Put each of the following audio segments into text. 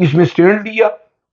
اس میں سٹینڈ لیا،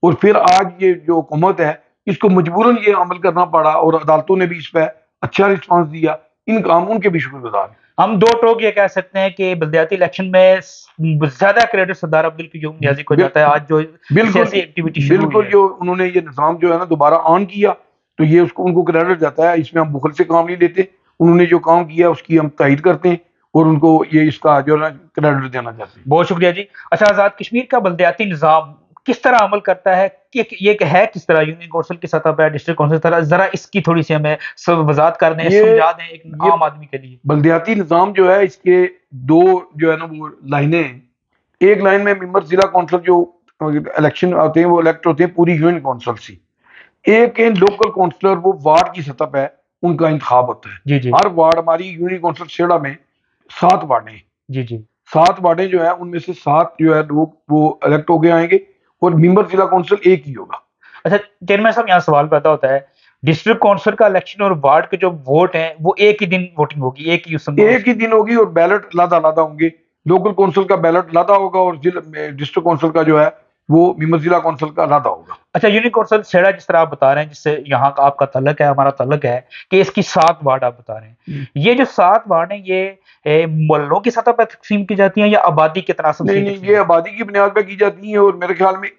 اور پھر آج یہ جو حکومت ہے اس کو مجبوراً یہ عمل کرنا پڑا، اور عدالتوں نے بھی اس پہ اچھا رسپانس دیا، ان کاموں کے بھی شکر گزار ہیں۔ ہم دو ٹوک یہ کہہ سکتے ہیں کہ بلدیاتی الیکشن میں زیادہ کریڈٹ سردار عبدالقیوم نیازی کو جاتا ہے، آج جو بالکل سیاسی ایکٹیویٹی شروع ہوئی بالکل، ہے۔ جو انہوں نے یہ نظام جو ہے نا دوبارہ آن کیا، تو یہ اس کو ان کو کریڈٹ جاتا ہے، اس میں ہم بخل سے کام نہیں لیتے، انہوں نے جو کام کیا اس کی ہم تائید کرتے ہیں، اور ان کو یہ اس کا جو ہے نا کریڈٹ دینا چاہتے ہیں۔ بہت شکریہ جی۔ اچھا، آزاد کشمیر کا بلدیاتی نظام کس طرح عمل کرتا ہے، کہ یہ ہے کس طرح یونین کونسل کی سطح پہ، ڈسٹرکٹ کونسل کی طرح، ذرا اس کی تھوڑی سی ہمیں وضاحت کر دیں، یہ سمجھا دیں ایک یہ عام آدمی کے لیے۔ بلدیاتی نظام جو ہے اس کے دو جو ہے نا وہ لائنیں ہیں۔ ایک لائن میں ممبر ضلع کونسل جو الیکشن آتے ہیں وہ الیکٹ ہوتے ہیں پوری یونین کونسل سے، ایک ہے لوکل کونسلر، وہ وارڈ کی سطح پہ ان کا انتخاب ہوتا ہے۔ جی جی ہر وارڈ، ہماری یونین کونسل سیڑا میں 7 وارڈیں ہیں، جی جی 7 وارڈیں جو ہے ان میں سے 7 جو ہے لوگ وہ الیکٹ ہو کے آئیں گے، اور ممبر ضلع کونسل ایک ہی ہوگا۔ اچھا چیئرمین صاحب، یہاں سوال پیدا ہوتا ہے، ڈسٹرکٹ کونسل کا الیکشن اور وارڈ کے جو ووٹ ہیں وہ ایک ہی دن ووٹنگ ہوگی، ایک ہی ایک ہی دن ہوگی، اور بیلٹ علیحدہ علیحدہ ہوں گے، لوکل کونسل کا بیلٹ علیحدہ ہوگا، اور ڈسٹرکٹ کونسل کا جو ہے وہ ممبر ضلع کونسل کا علیحدہ ہوگا۔ اچھا، یونین کونسل سیڑا جس طرح آپ بتا رہے ہیں، جس سے یہاں کا آپ کا تعلق ہے، ہمارا تعلق ہے، کہ اس کی 7 وارڈ آپ بتا رہے ہیں، یہ جو 7 وارڈ ہیں یہ محلوں کی سطح پر تقسیم کی جاتی ہیں یا آبادی کے تناسب سے نہیں ہی نہیں، تقسیم یہ ہوتی آبادی کی بنیاد پہ کی جاتی ہیں، اور میرے خیال میں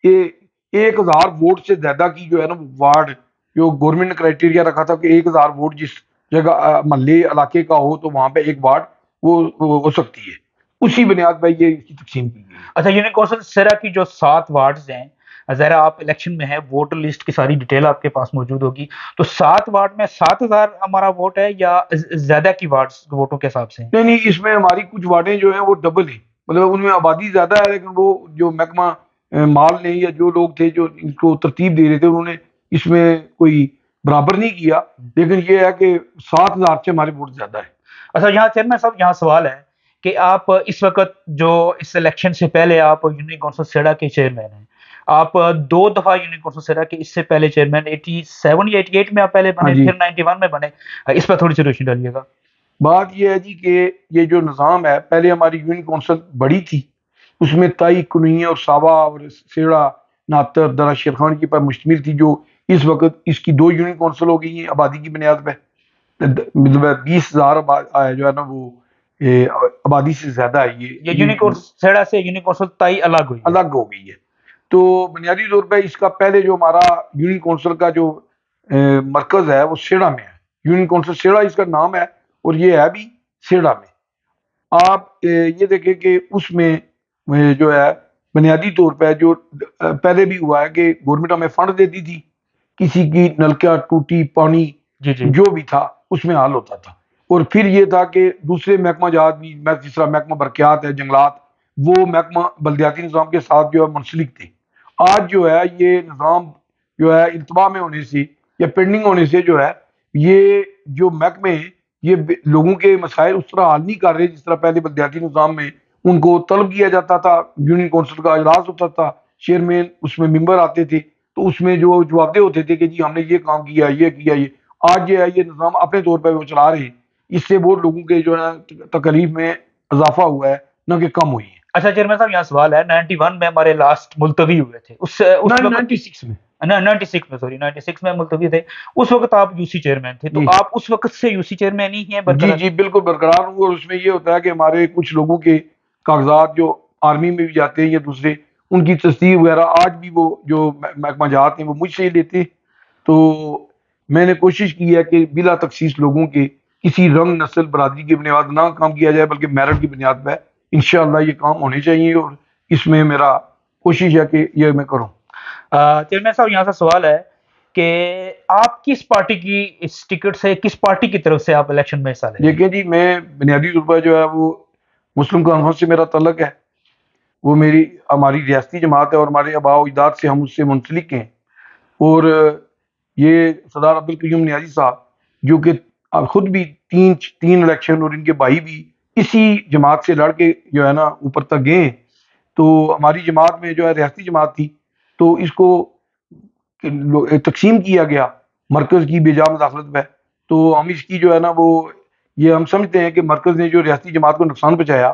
یہ 1000 ووٹ سے زیادہ کی جو ہے نا وارڈ، جو گورنمنٹ نے کرائٹیریا رکھا تھا کہ 1000 ووٹ جس جگہ محلے علاقے کا ہو تو وہاں پہ ایک وارڈ وہ ہو سکتی ہے، اسی بنیاد پہ یہ اس کی تقسیم کی گئی ہے۔ اچھا، یونین کونسل سیرا کی جو 7 وارڈز ہیں، ظاہر آپ الیکشن میں ہیں، ووٹر لسٹ کی ساری ڈیٹیل آپ کے پاس موجود ہوگی، تو 7 وارڈ میں 7000 ہمارا ووٹ ہے یا زیادہ کی وارڈز ووٹوں کے حساب سے ہیں؟ نہیں نہیں، اس میں ہماری کچھ وارڈیں جو ہیں وہ ڈبل ہیں، مطلب ان میں آبادی زیادہ ہے، لیکن وہ جو محکمہ مال نے یا جو لوگ تھے جو ان کو ترتیب دے رہے تھے انہوں نے اس میں کوئی برابر نہیں کیا، لیکن یہ ہے کہ 7000 سے ہمارے ووٹ زیادہ ہے۔ اچھا، یہاں چیئرمین صاحب، یہاں سوال ہے کہ آپ اس وقت جو اس الیکشن سے پہلے آپ یونین کونسل سیڑا کے چیئرمین ہیں، آپ 2 دفعہ یونین کونسل سیڑا کے اس سے پہلے چیئرمین 87 یا 88 میں آپ پہلے ہاں بنے، جی، پھر 91 میں بنے، اس پر تھوڑی سی روشنی ڈالیے گا۔ بات یہ ہے جی کہ یہ جو نظام ہے، پہلے ہماری یونین کونسل بڑی تھی، اس میں تائی، کنوئیں اور ساوا اور سیڑا، ناتر، درا شیر خان کی پر مشتمل تھی، جو اس وقت اس کی 2 یونین کونسل ہو گئی ہیں آبادی کی بنیاد پہ، مطلب 20,000 جو ہے نا وہ آبادی سے زیادہ ہے یہ یہ یونین کونسل سیڑا سے یونین کونسل تائی الگ ہوئی ہے۔ الگ ہو گئی ہے۔ تو بنیادی طور پہ اس کا پہلے جو ہمارا یونین کونسل کا جو مرکز ہے وہ سیڑا میں ہے، یونین کونسل سیڑا اس کا نام ہے، اور یہ ہے بھی سیڑا میں۔ آپ یہ دیکھیں کہ اس میں جو ہے بنیادی طور پہ جو پہلے بھی ہوا ہے کہ گورنمنٹ ہمیں فنڈ دیتی تھی، کسی کی نلکیاں ٹوٹی، پانی جی جی جو بھی تھا اس میں حل ہوتا تھا، اور پھر یہ تھا کہ دوسرے محکمہ جات بھی، جس طرح محکمہ برقیات ہے، جنگلات، وہ محکمہ بلدیاتی نظام کے ساتھ جو ہے منسلک تھے۔ آج جو ہے یہ نظام جو ہے التوا میں ہونے سے یا پینڈنگ ہونے سے جو ہے یہ جو محکمے ہیں یہ لوگوں کے مسائل اس طرح حل نہیں کر رہے جس طرح پہلے بلدیاتی نظام میں ان کو طلب کیا جاتا تھا، یونین کونسل کا اجلاس ہوتا تھا، چیئرمین اس میں ممبر آتے تھے، تو اس میں جو جوابدہ ہوتے تھے کہ جی ہم نے یہ کام کیا، یہ کیا، یہ آج جو ہے یہ نظام اپنے طور پہ وہ چلا رہے ہیں، اس سے وہ لوگوں کے جو ہے تکلیف میں اضافہ ہوا ہے نہ کہ کم ہوئی ہے۔ اچھا چیئرمین صاحب، یہاں سوال ہے، 91 میں ہمارے لاسٹ ملتوی ہوئے تھے، اس وقت 96 میں 96 میں، سوری 96 میں ملتوی تھے، اس وقت آپ یو سی چیئرمین تھے، تو جی آپ اس وقت سے یو سی چیئرمین ہی ہیں جی برقرار؟ جی بالکل برقرار ہوں، اور اس میں یہ ہوتا ہے کہ ہمارے کچھ لوگوں کے کاغذات جو آرمی میں بھی جاتے ہیں یا دوسرے، ان کی تصدیق وغیرہ آج بھی وہ جو محکمہ جات ہیں وہ مجھ سے ہی لیتے ہیں، تو میں نے کوشش کی ہے کہ بلا تخصیص لوگوں کے کسی رنگ، نسل، برادری کی بنیاد نہ کام کیا جائے، بلکہ میرٹ کی بنیاد پہ انشاءاللہ یہ کام ہونے چاہیے، اور اس میں میرا کوشش ہے کہ یہ میں کروں۔ چیئرمین صاحب، یہاں سے سوال ہے کہ آپ کس پارٹی کی اس ٹکٹ سے، کس پارٹی کی طرف سے آپ الیکشن میں حصہ لے رہے ہیں؟ دیکھیں جی، میں بنیادی طور پر جو ہے وہ مسلم کانفرنس سے میرا تعلق ہے، وہ ہماری ریاستی جماعت ہے، اور ہمارے آباء و اجداد سے ہم اس سے منسلک ہیں، اور یہ سردار عبدالقیوم نیازی صاحب جو کہ اب خود بھی تین الیکشن، اور ان کے بھائی بھی اسی جماعت سے لڑ کے جو ہے نا اوپر تک گئے ہیں، تو ہماری جماعت میں جو ہے ریاستی جماعت تھی، تو اس کو تقسیم کیا گیا مرکز کی بے جا مداخلت پہ، تو ہم اس کی جو ہے نا وہ یہ ہم سمجھتے ہیں کہ مرکز نے جو ریاستی جماعت کو نقصان پہنچایا،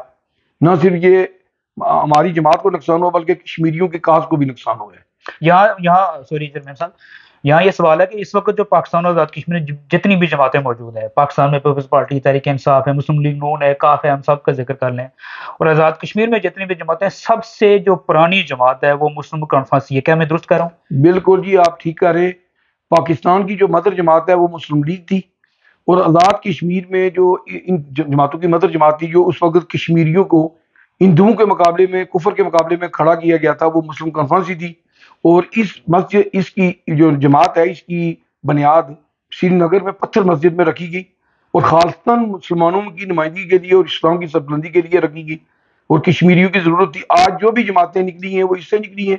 نہ صرف یہ ہماری جماعت کو نقصان ہوا بلکہ کشمیریوں کے کاز کو بھی نقصان ہوا ہے۔ یہاں سوری چیئرمین صاحب، یہاں یہ سوال ہے کہ اس وقت جو پاکستان اور آزاد کشمیر میں جتنی بھی جماعتیں موجود ہیں، پاکستان میں پیپلز پارٹی، تحریک انصاف ہے، مسلم لیگ نون ہے، کاف ہے، ہم سب کا ذکر کر لیں، اور آزاد کشمیر میں جتنی بھی جماعتیں ہیں، سب سے جو پرانی جماعت ہے وہ مسلم کانفرنس ہے، کیا میں درست کہہ رہا ہوں؟ بالکل جی، آپ ٹھیک کہہ رہے ہیں۔ پاکستان کی جو مدر جماعت ہے وہ مسلم لیگ تھی، اور آزاد کشمیر میں جو ان جماعتوں کی مدر جماعت تھی جو اس وقت کشمیریوں کو ہندوؤں کے مقابلے میں، کفر کے مقابلے میں کھڑا کیا گیا تھا، وہ مسلم کانفرنس ہی تھی۔ اور اس مسجد، اس کی جو جماعت ہے، اس کی بنیاد سری نگر میں پتھر مسجد میں رکھی گئی، اور خالصتاً مسلمانوں کی نمائندگی کے لیے اور اسلام کی سربلندی کے لیے رکھی گئی، اور کشمیریوں کی ضرورت تھی۔ آج جو بھی جماعتیں نکلی ہیں وہ اس سے نکلی ہیں،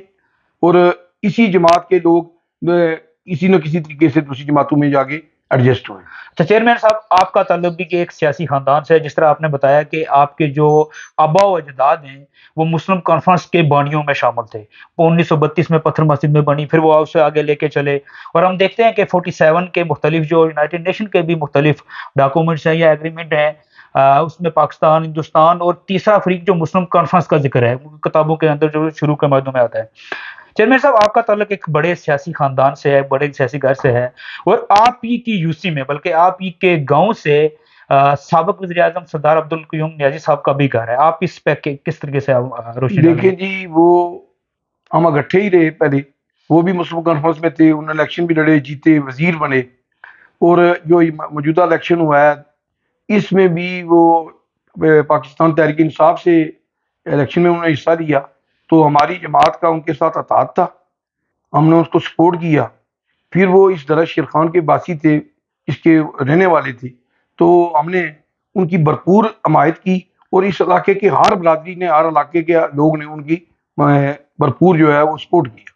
اور اسی جماعت کے لوگ کسی نہ کسی طریقے سے دوسری جماعتوں میں جا کے ایڈجسٹ ہوئے۔ تو چیئرمین صاحب، آپ کا تعلق بھی کہ ایک سیاسی خاندان سے ہے، جس طرح آپ نے بتایا کہ آپ کے جو آبا و اجداد ہیں وہ مسلم کانفرنس کے بانیوں میں شامل تھے، وہ 1932 میں پتھر مسجد میں بنی، پھر وہ اسے آگے لے کے چلے، اور ہم دیکھتے ہیں کہ 47 کے مختلف جو یونائٹڈ نیشن کے بھی مختلف ڈاکومنٹس ہیں یا ایگریمنٹ ہیں، اس میں پاکستان، ہندوستان اور تیسرا فریق جو مسلم کانفرنس کا ذکر ہے کتابوں کے اندر جو شروع کے مادوں میں آتا ہے۔ چیئرمین صاحب، آپ کا تعلق ایک بڑے سیاسی خاندان سے ہے، بڑے سیاسی گھر سے ہے، اور آپ ہی کی یو سی میں، بلکہ آپ ہی کے گاؤں سے سابق وزیر اعظم سردار عبدالقیوم نیازی صاحب کا بھی گھر ہے، آپ اس پہ کس طریقے سے روشنی ڈالیں دیکھیں گے؟ جی، وہ ہم اگٹھے ہی رہے پہلے، وہ بھی مسلم کانفرنس میں تھے، انہوں نے الیکشن بھی لڑے، جیتے، وزیر بنے، اور جو موجودہ الیکشن ہوا ہے اس میں بھی وہ پاکستان تحریک انصاف سے الیکشن میں انہوں نے حصہ لیا، تو ہماری جماعت کا ان کے ساتھ اتحاد تھا، ہم نے اس کو سپورٹ کیا۔ پھر وہ اس درج شیر خان کے باسی تھے، اس کے رہنے والے تھے، تو ہم نے ان کی بھرپور حمایت کی، اور اس علاقے کے ہر برادری نے، ہر علاقے کے لوگ نے ان کی بھرپور جو ہے وہ سپورٹ کیا۔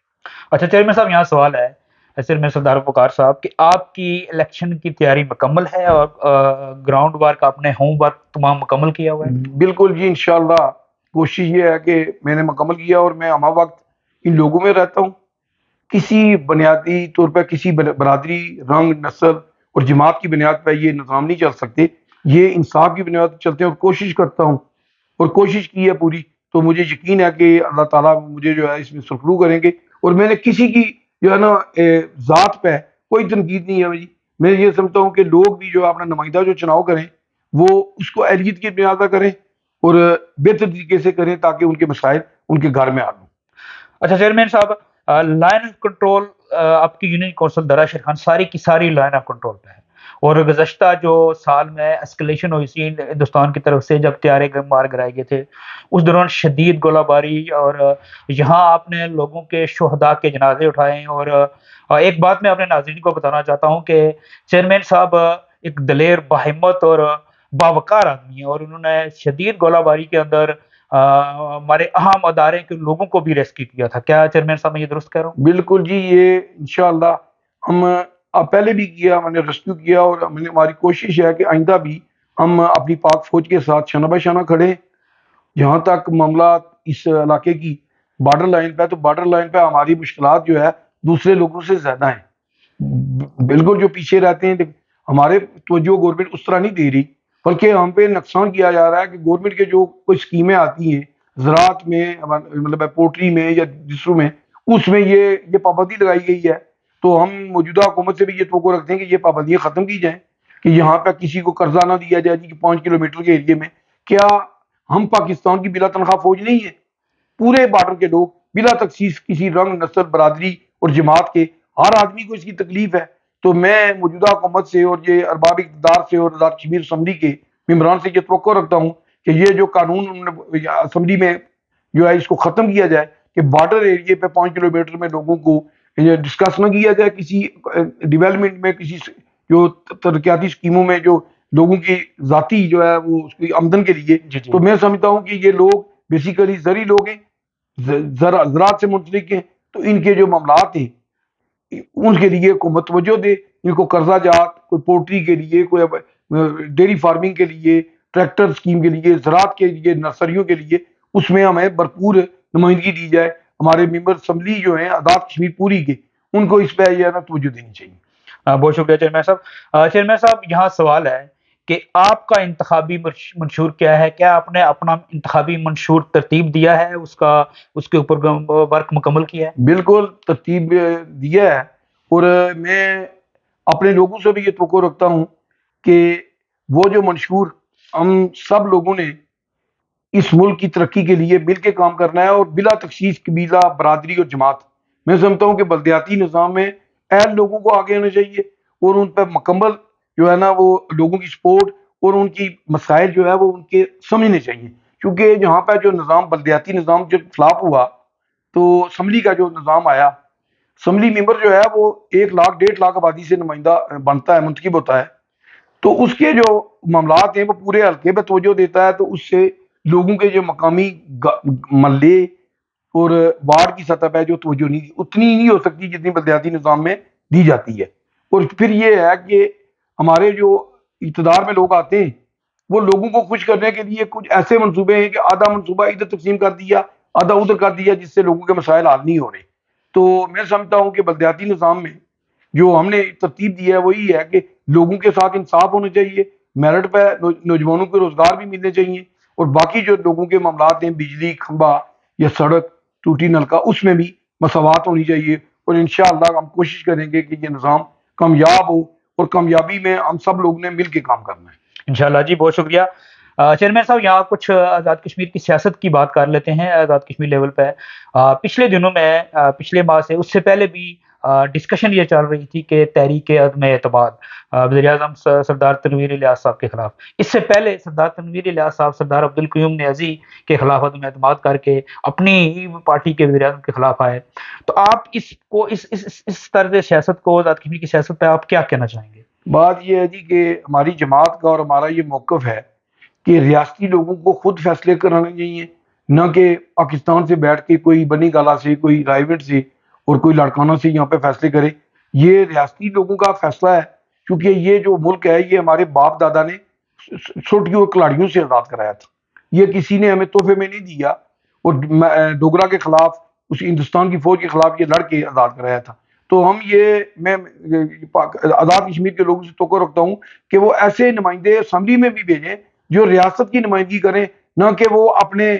اچھا چیئرمین صاحب، یہاں سوال ہے چیئرمین سردار وقار صاحب کہ آپ کی الیکشن کی تیاری مکمل ہے اور گراؤنڈ ورک، آپ نے ہوم ورک تمام مکمل کیا ہوا ہے؟ بالکل جی، انشاءاللہ کوشش یہ ہے کہ میں نے مکمل کیا، اور میں ہمہ وقت ان لوگوں میں رہتا ہوں، کسی بنیادی طور پہ کسی برادری، رنگ، نسل اور جماعت کی بنیاد پہ یہ نظام نہیں چل سکتے، یہ انصاف کی بنیاد پہ چلتے ہیں، اور کوشش کرتا ہوں اور کوشش کی ہے پوری، تو مجھے یقین ہے کہ اللہ تعالیٰ مجھے جو ہے اس میں سرخرو کریں گے، اور میں نے کسی کی جو ہے نا ذات پہ کوئی تنقید نہیں ہے جی۔ میں یہ سمجھتا ہوں کہ لوگ بھی جو اپنا نمائندہ جو چناؤ کریں وہ اس کو اہلیت کی بنیاد پہ کریں، اور بہتر طریقے سے کریں تاکہ ان کے مسائل ان کے گھر میں آ لوں۔ اچھا چیئرمین صاحب، لائن آف کنٹرول، آپ کی یونین کونسل درا شیر خان ساری کی ساری لائن آف کنٹرول پہ ہے، اور گزشتہ جو سال میں اسکلیشن ہوئی تھی ہندوستان کی طرف سے، جب طیارے مار گرائے گئے تھے، اس دوران شدید گولہ باری، اور یہاں آپ نے لوگوں کے شہداء کے جنازے اٹھائے ہیں، اور ایک بات میں اپنے ناظرین کو بتانا چاہتا ہوں کہ چیئرمین صاحب ایک دلیر، باہمت اور باوقار آدمی ہیں، اور انہوں نے شدید گولہ باری کے اندر ہمارے اہم ادارے کے لوگوں کو بھی ریسکیو کیا تھا، کیا چیئرمین صاحب میں یہ درست کہہ رہا ہوں؟ بالکل جی، یہ انشاءاللہ ہم پہلے بھی کیا، ہم نے ریسکیو کیا، اور ہماری کوشش ہے کہ آئندہ بھی ہم اپنی پاک فوج کے ساتھ شانہ بہ شانہ کھڑے ہیں۔ جہاں تک معاملات اس علاقے کی بارڈر لائن پہ، تو بارڈر لائن پہ ہماری مشکلات جو ہے دوسرے لوگوں سے زیادہ ہیں، بالکل جو پیچھے رہتے ہیں، ہمارے توجہ گورنمنٹ اس طرح نہیں دے رہی، بلکہ ہم پہ نقصان کیا جا رہا ہے کہ گورنمنٹ کے جو کوئی اسکیمیں آتی ہیں زراعت میں، مطلب پولٹری میں یا دوسروں میں، اس میں یہ پابندی لگائی گئی ہے، تو ہم موجودہ حکومت سے بھی یہ توقع رکھتے ہیں کہ یہ پابندیاں ختم کی جائیں، کہ یہاں پہ کسی کو قرضہ نہ دیا جائے جی کہ 5 کلومیٹر کے ایریے میں۔ کیا ہم پاکستان کی بلا تنخواہ فوج نہیں ہے؟ پورے بارڈر کے لوگ بلا تخصیص کسی رنگ، نسل، برادری اور جماعت کے ہر آدمی کو اس کی تکلیف ہے، تو میں موجودہ حکومت سے اور یہ ارباب اقتدار سے اور آزاد کشمیر اسمبلی کے ممبران سے یہ توقع رکھتا ہوں کہ یہ جو قانون انہوں نے اسمبلی میں جو ہے اس کو ختم کیا جائے، کہ بارڈر ایریے پہ 5 کلومیٹر میں لوگوں کو ڈسکس نہ کیا جائے کسی ڈیولپمنٹ میں، کسی جو ترقیاتی اسکیموں میں جو لوگوں کی ذاتی جو ہے وہ اس کی آمدن کے لیے۔ جی جی۔ تو میں سمجھتا ہوں کہ یہ لوگ بیسیکلی زرعی لوگ ہیں، زراعت سے منسلک ہیں، تو ان کے جو معاملات ہیں ان کے لیے حکومت توجہ دے، ان کو قرضہ جات، کوئی پولٹری کے لیے، کوئی ڈیری فارمنگ کے لیے، ٹریکٹر اسکیم کے لیے، زراعت کے لیے، نرسریوں کے لیے، اس میں ہمیں بھرپور نمائندگی دی جائے۔ ہمارے ممبر اسمبلی جو ہیں آزاد کشمیر پوری کے، ان کو اس پہ یہ ہے نا توجہ دینی چاہیے۔ بہت شکریہ چیئرمین صاحب۔ چیئرمین صاحب، یہاں سوال ہے کہ آپ کا انتخابی منشور کیا ہے؟ کیا آپ نے اپنا انتخابی منشور ترتیب دیا ہے، اس کے اوپر ورک مکمل کیا ہے؟ بالکل ترتیب دیا ہے، اور میں اپنے لوگوں سے بھی یہ توقع رکھتا ہوں کہ وہ جو منشور ہم سب لوگوں نے اس ملک کی ترقی کے لیے مل کے کام کرنا ہے، اور بلا تخصیص قبیلہ، برادری اور جماعت، میں سمجھتا ہوں کہ بلدیاتی نظام میں اہل لوگوں کو آگے آنا چاہیے، اور ان پہ مکمل جو ہے نا وہ لوگوں کی سپورٹ اور ان کی مسائل جو ہے وہ ان کے سمجھنے چاہیے، کیونکہ جہاں پہ جو نظام بلدیاتی نظام جو فلاپ ہوا، تو اسمبلی کا جو نظام آیا، اسمبلی ممبر جو ہے وہ 1 لاکھ 1.5 لاکھ آبادی سے نمائندہ بنتا ہے، منتخب ہوتا ہے، تو اس کے جو معاملات ہیں وہ پورے حلقے پہ توجہ دیتا ہے، تو اس سے لوگوں کے جو مقامی محلے اور وارڈ کی سطح پہ جو توجہ نہیں اتنی نہیں ہو سکتی جتنی بلدیاتی نظام میں دی جاتی ہے۔ اور پھر یہ ہے کہ ہمارے جو اقتدار میں لوگ آتے ہیں، وہ لوگوں کو خوش کرنے کے لیے کچھ ایسے منصوبے ہیں کہ آدھا منصوبہ ادھر تقسیم کر دیا، آدھا ادھر کر دیا، جس سے لوگوں کے مسائل حل نہیں ہو رہے۔ تو میں سمجھتا ہوں کہ بلدیاتی نظام میں جو ہم نے ترتیب دی ہے وہی ہے کہ لوگوں کے ساتھ انصاف ہونا چاہیے، میرٹ پہ نوجوانوں کو روزگار بھی ملنے چاہیے، اور باقی جو لوگوں کے معاملات ہیں، بجلی کھمبا یا سڑک ٹوٹی نلکا، اس میں بھی مساوات ہونی چاہیے، اور انشاءاللہ ہم کوشش کریں گے کہ یہ نظام کامیاب ہو، اور کامیابی میں ہم سب لوگ نے مل کے کام کرنا ہے۔ انشاءاللہ جی، بہت شکریہ۔ چیئرمین صاحب، یہاں کچھ آزاد کشمیر کی سیاست کی بات کر لیتے ہیں آزاد کشمیر لیول پہ۔ پچھلے دنوں میں، پچھلے ماہ سے، اس سے پہلے بھی ڈسکشن یہ چل رہی تھی کہ تحریک عدم اعتماد وزیر اعظم سردار تنویر الیاس صاحب کے خلاف، اس سے پہلے سردار تنویر الیاس صاحب سردار عبدالقیوم نیازی کے خلاف عدم اعتماد کر کے اپنی ہی پارٹی کے وزیر اعظم کے خلاف آئے۔ تو آپ اس طرز سیاست کو، آزاد کشمیر کی سیاست پہ آپ کیا کہنا چاہیں گے؟ بات یہ ہے جی کہ ہماری جماعت کا اور ہمارا یہ موقف ہے کہ ریاستی لوگوں کو خود فیصلے کرانے چاہیے، نہ کہ پاکستان سے بیٹھ کے کوئی بنی گالا سے، کوئی رائیوٹ سے اور کوئی لڑکانہ سے یہاں پہ فیصلے کرے۔ یہ ریاستی لوگوں کا فیصلہ ہے، کیونکہ یہ جو ملک ہے یہ ہمارے باپ دادا نے سوٹیوں اور کلاڑیوں سے آزاد کرایا تھا، یہ کسی نے ہمیں تحفے میں نہیں دیا، اور ڈوگرا کے خلاف، اس ہندوستان کی فوج کے خلاف یہ لڑ کے آزاد کرایا تھا۔ تو میں آزاد کشمیر کے لوگوں سے توقع رکھتا ہوں کہ وہ ایسے نمائندے اسمبلی میں بھی بھیجیں جو ریاست کی نمائندگی کریں، نہ کہ وہ اپنے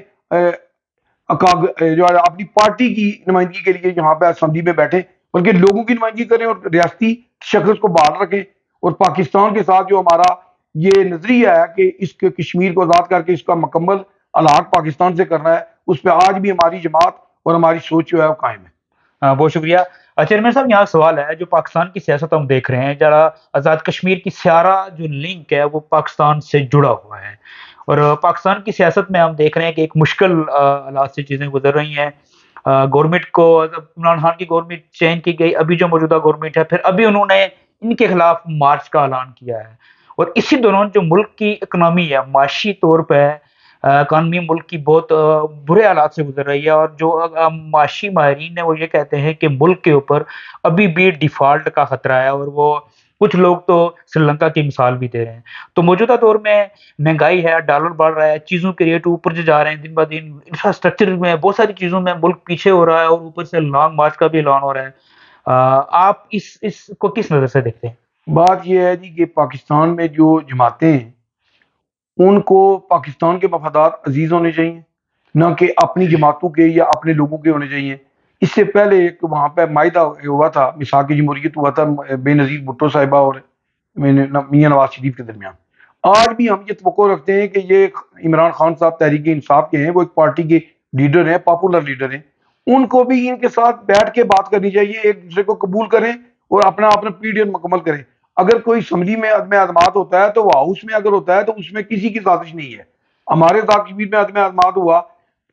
جو ہے اپنی پارٹی کی نمائندگی کے لیے یہاں پہ اسمبلی میں بیٹھے، بلکہ لوگوں کی نمائندگی کریں اور ریاستی شخص کو بحال رکھیں۔ اور پاکستان کے ساتھ جو ہمارا یہ نظریہ ہے کہ اس کے کشمیر کو آزاد کر کے اس کا مکمل الحاق پاکستان سے کرنا ہے، اس پہ آج بھی ہماری جماعت اور ہماری سوچ جو ہے وہ قائم ہے۔ بہت شکریہ۔ چیئرمین صاحب، یہاں سوال ہے، جو پاکستان کی سیاست ہم دیکھ رہے ہیں، ذرا آزاد کشمیر کی سیارہ جو لنک ہے وہ پاکستان سے جڑا ہوا ہے، اور پاکستان کی سیاست میں ہم دیکھ رہے ہیں کہ ایک مشکل حالات سے چیزیں گزر رہی ہیں۔ گورنمنٹ کو، عمران خان کی گورنمنٹ چینج کی گئی، ابھی جو موجودہ گورنمنٹ ہے، پھر ابھی انہوں نے ان کے خلاف مارچ کا اعلان کیا ہے، اور اسی دوران جو ملک کی اکنامی ہے، معاشی طور پہ اکانومی ملک کی بہت برے حالات سے گزر رہی ہے، اور جو معاشی ماہرین ہیں وہ یہ کہتے ہیں کہ ملک کے اوپر ابھی بھی ڈیفالٹ کا خطرہ ہے، اور وہ کچھ لوگ تو سری لنکا کی مثال بھی دے رہے ہیں۔ تو موجودہ دور میں مہنگائی ہے، ڈالر بڑھ رہا ہے، چیزوں کے ریٹ اوپر جا رہے ہیں دن بہ دن، انفراسٹرکچر میں بہت ساری چیزوں میں ملک پیچھے ہو رہا ہے، اور اوپر سے لانگ مارچ کا بھی اعلان ہو رہا ہے۔ آپ اس کو کس نظر سے دیکھتے ہیں؟ بات یہ ہے جی کہ پاکستان میں جو جماعتیں ہیں ان کو پاکستان کے مفادات عزیز ہونے چاہیے، نہ کہ اپنی جماعتوں کے یا اپنے لوگوں کے ہونے چاہیے۔ اس سے پہلے ایک وہاں پہ معاہدہ ہوا تھا، میثاق جمہوریت ہوا تھا بے نظیر بھٹو صاحبہ اور میاں نواز شریف کے درمیان۔ آج بھی ہم یہ توقع رکھتے ہیں کہ یہ عمران خان صاحب تحریک انصاف کے ہیں، وہ ایک پارٹی کے لیڈر ہیں، پاپولر لیڈر ہیں، ان کو بھی ان کے ساتھ بیٹھ کے بات کرنی چاہیے، ایک دوسرے کو قبول کریں اور اپنا اپنا پیریڈ مکمل کریں۔ اگر کوئی اسمبلی میں عدم اعتماد ہوتا ہے تو وہ ہاؤس میں اگر ہوتا ہے تو اس میں کسی کی سازش نہیں ہے۔ ہمارے ساتھ کشمیر میں عدم اعتماد ہوا،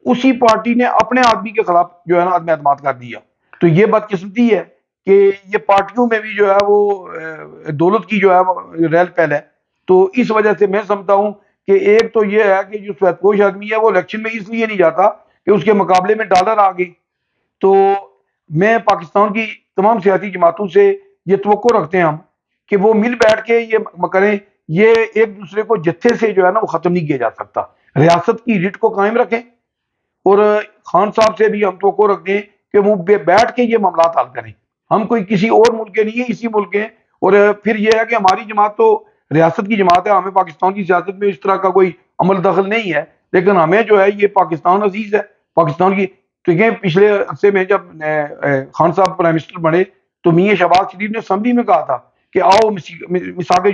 اسی پارٹی نے اپنے آدمی کے خلاف جو ہے نا عدم اعتماد کر دیا۔ تو یہ بدقسمتی ہے کہ یہ پارٹیوں میں بھی جو ہے وہ دولت کی جو ہے ریل پہل ہے۔ تو اس وجہ سے میں سمجھتا ہوں کہ ایک تو یہ ہے کہ جو سویت پوش آدمی ہے وہ الیکشن میں اس لیے نہیں جاتا کہ اس کے مقابلے میں ڈالر آ گئی۔ تو میں پاکستان کی تمام سیاسی جماعتوں سے یہ توقع رکھتے ہیں ہم کہ وہ مل بیٹھ کے یہ کریں، یہ ایک دوسرے کو جتھے سے جو ہے نا وہ ختم نہیں کیا جا سکتا۔ ریاست کی ریٹ کو قائم رکھیں، اور خان صاحب سے بھی ہم توقع رکھتے ہیں کہ وہ بیٹھ کے یہ معاملات حل کریں۔ ہم کوئی کسی اور ملک کے نہیں ہیں، اسی ملک کے ہیں۔ اور پھر یہ ہے کہ ہماری جماعت تو ریاست کی جماعت ہے، ہمیں پاکستان کی سیاست میں اس طرح کا کوئی عمل دخل نہیں ہے، لیکن ہمیں جو ہے یہ پاکستان عزیز ہے، پاکستان کی. دیکھیں پچھلے عرصے میں جب خان صاحب پرائم منسٹر بنے تو میاں شہباز شریف نے اسمبلی میں کہا تھا کہ آؤ مساق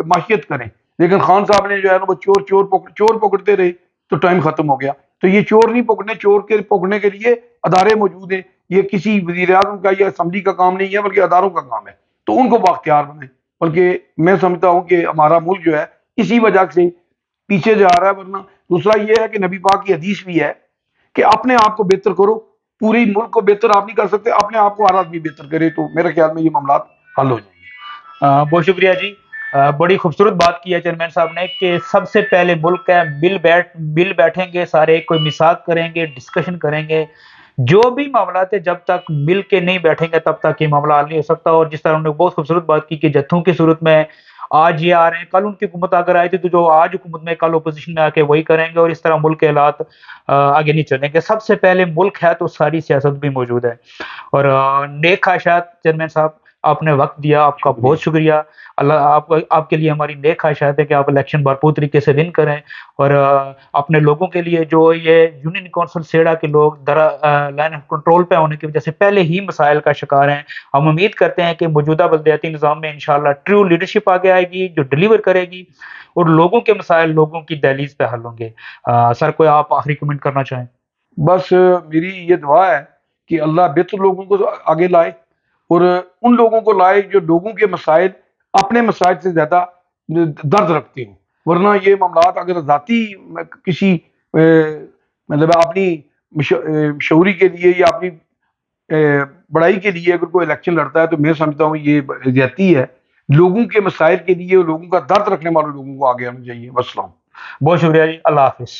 معاشیت کریں، لیکن خان صاحب نے جو ہے نا وہ چور پکڑتے رہے تو ٹائم ختم ہو گیا. تو یہ چور نہیں پکڑنے، چور کے پکڑنے کے لیے ادارے موجود ہیں. یہ کسی وزیر اعظم کا یا اسمبلی کا کام نہیں ہے بلکہ اداروں کا کام ہے، تو ان کو بااختیار بنائیں. بلکہ میں سمجھتا ہوں کہ ہمارا ملک جو ہے اسی وجہ سے پیچھے جا رہا ہے. ورنہ دوسرا یہ ہے کہ نبی پاک کی حدیث بھی ہے کہ اپنے آپ کو بہتر کرو، پوری ملک کو بہتر آپ نہیں کر سکتے، اپنے آپ کو ہر آدمی بہتر کرے تو میرے خیال میں یہ معاملات حل ہو جائیں گے. بہت شکریہ جی. بڑی خوبصورت بات کی ہے چیئرمین صاحب نے کہ سب سے پہلے ملک ہے، بل بیٹھیں گے سارے، کوئی میثاق کریں گے، ڈسکشن کریں گے. جو بھی معاملات ہے جب تک مل کے نہیں بیٹھیں گے تب تک یہ معاملہ حل نہیں ہو سکتا. اور جس طرح انہوں نے بہت خوبصورت بات کی کہ جتھوں کی صورت میں آج یہ آ رہے ہیں، کل ان کی حکومت اگر آئی تھی تو جو آج حکومت میں کل اپوزیشن میں آ کے وہی کریں گے، اور اس طرح ملک کے حالات آگے نہیں چلیں گے. سب سے پہلے ملک ہے تو ساری سیاست بھی موجود ہے. اور نیک خواہشات چیئرمین صاحب، آپ نے وقت دیا، آپ کا شکریہ. بہت شکریہ. اللہ آپ کے لیے ہماری نیک خواہشات ہے کہ آپ الیکشن بھرپور طریقے سے ون کریں، اور اپنے لوگوں کے لیے جو یہ یونین کونسل سیڑا کے لوگ لائن آف کنٹرول پہ ہونے کی وجہ سے پہلے ہی مسائل کا شکار ہیں، ہم امید کرتے ہیں کہ موجودہ بلدیاتی نظام میں انشاءاللہ ٹرو لیڈرشپ آگے آئے گی جو ڈیلیور کرے گی، اور لوگوں کے مسائل لوگوں کی دہلیز پہ حل ہوں گے. سر کوئی آپ آخری کمنٹ کرنا چاہیں؟ بس میری یہ دعا ہے کہ اللہ بہتر لوگوں کو آگے لائے، اور ان لوگوں کو لائے جو لوگوں کے مسائل اپنے مسائل سے زیادہ درد رکھتے ہوں. ورنہ یہ معاملات اگر ذاتی کسی مطلب اپنی شعوری کے لیے یا اپنی بڑائی کے لیے اگر کوئی الیکشن لڑتا ہے تو میں سمجھتا ہوں یہ زیادتی ہے. لوگوں کے مسائل کے لیے لوگوں کا درد رکھنے والے لوگوں کو آگے آنا چاہیے. والسلام. بہت شکریہ جی، اللہ حافظ.